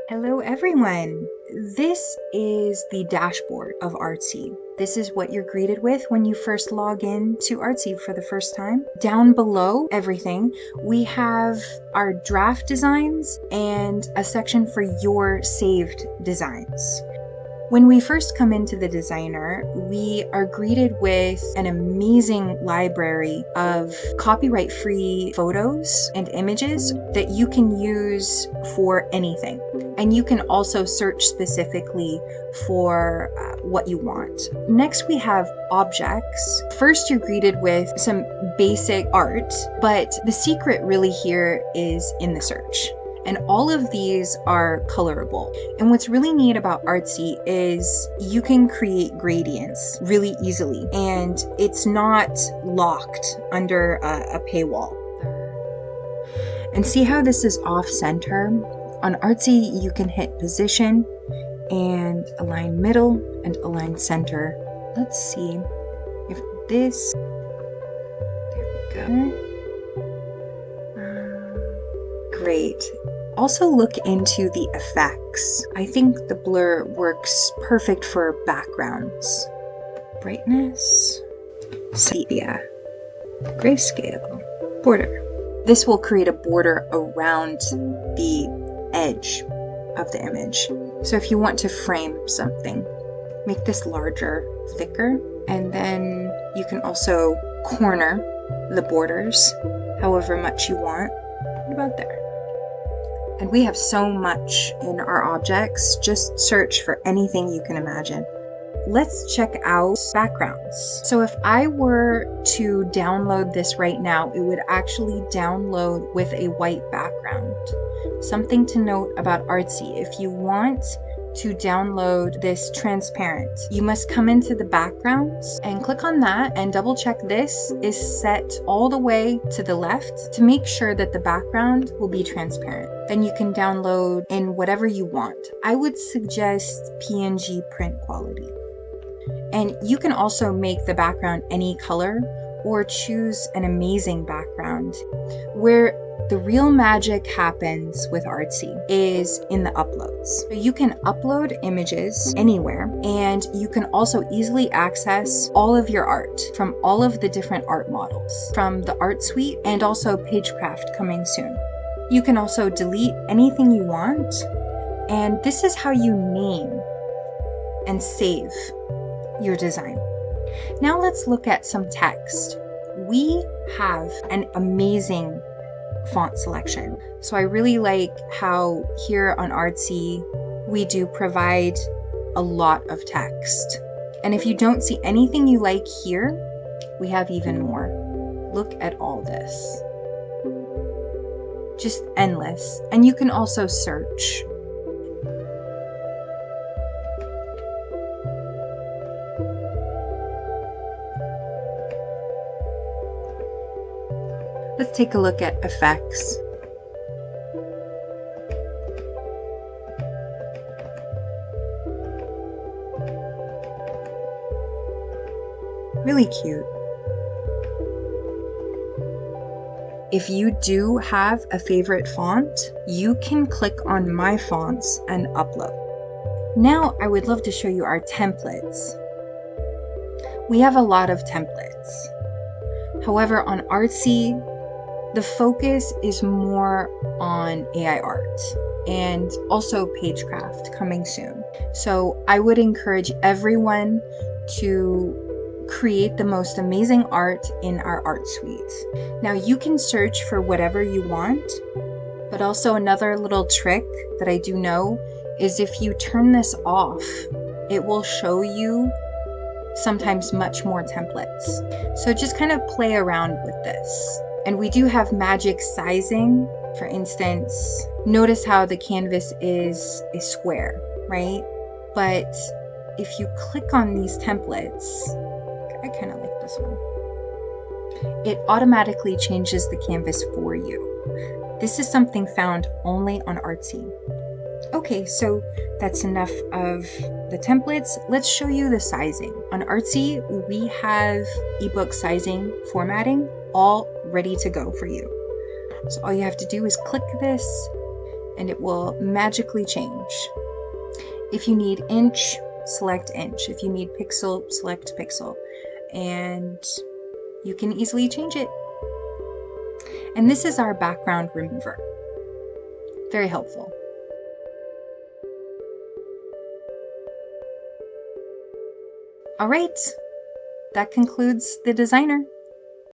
Hello everyone! This is the dashboard of Artziii. This is what you're greeted with when you first log in to Artziii for the first time. Down below everything, we have our draft designs and a section for your saved designs. When we first come into the designer, we are greeted with an amazing library of copyright-free photos and images that you can use for anything. And you can also search specifically for what you want. Next, we have objects. First, you're greeted with some basic art, but the secret really here is in the search. And all of these are colorable. And what's really neat about Artziii is you can create gradients really easily, and it's not locked under a paywall. And see how this is off center? On Artziii, you can hit position and align middle and align center. Let's see if this, there we go. Great. Also look into the effects. I think the blur works perfect for backgrounds. Brightness, sepia, grayscale, border. This will create a border around the edge of the image. So if you want to frame something, make this larger, thicker, and then you can also corner the borders however much you want. What about there? And we have so much in our objects. Just search for anything you can imagine. Let's check out backgrounds. So if I were to download this right now, it would actually download with a white background. Something to note about Artziii: if you want to download this transparent, you must come into the backgrounds and click on that and double check this is set all the way to the left to make sure that the background will be transparent. Then you can download in whatever you want. I would suggest PNG print quality. And you can also make the background any color or choose an amazing background. Where the real magic happens with Artziii is in the uploads. So you can upload images anywhere, and you can also easily access all of your art from all of the different art models from the art suite, and also Pagecraft coming soon. You can also delete anything you want, and this is how you name and save your design. Now let's look at some text. We have an amazing font selection. So I really like how here on Artziii, we do provide a lot of text. And if you don't see anything you like here, we have even more. Look at all this. Just endless. And you can also search. Let's take a look at effects. Really cute. If you do have a favorite font, you can click on My Fonts and upload. Now I would love to show you our templates. We have a lot of templates. However, on Artziii, the focus is more on AI art and also Pagecraft coming soon. So I would encourage everyone to create the most amazing art in our art suite. Now you can search for whatever you want, but also another little trick that I do know is if you turn this off, it will show you sometimes much more templates. So just kind of play around with this. And we do have magic sizing. For instance, notice how the canvas is a square, right? But if you click on these templates, I kind of like this one. It automatically changes the canvas for you. This is something found only on Artziii. Okay, so that's enough of the templates. Let's show you the sizing. On Artziii, we have ebook sizing formatting all ready to go for you. So all you have to do is click this and it will magically change. If you need inch, select inch. If you need pixel, select pixel. And you can easily change it. And this is our background remover. Very helpful. All right, that concludes the designer.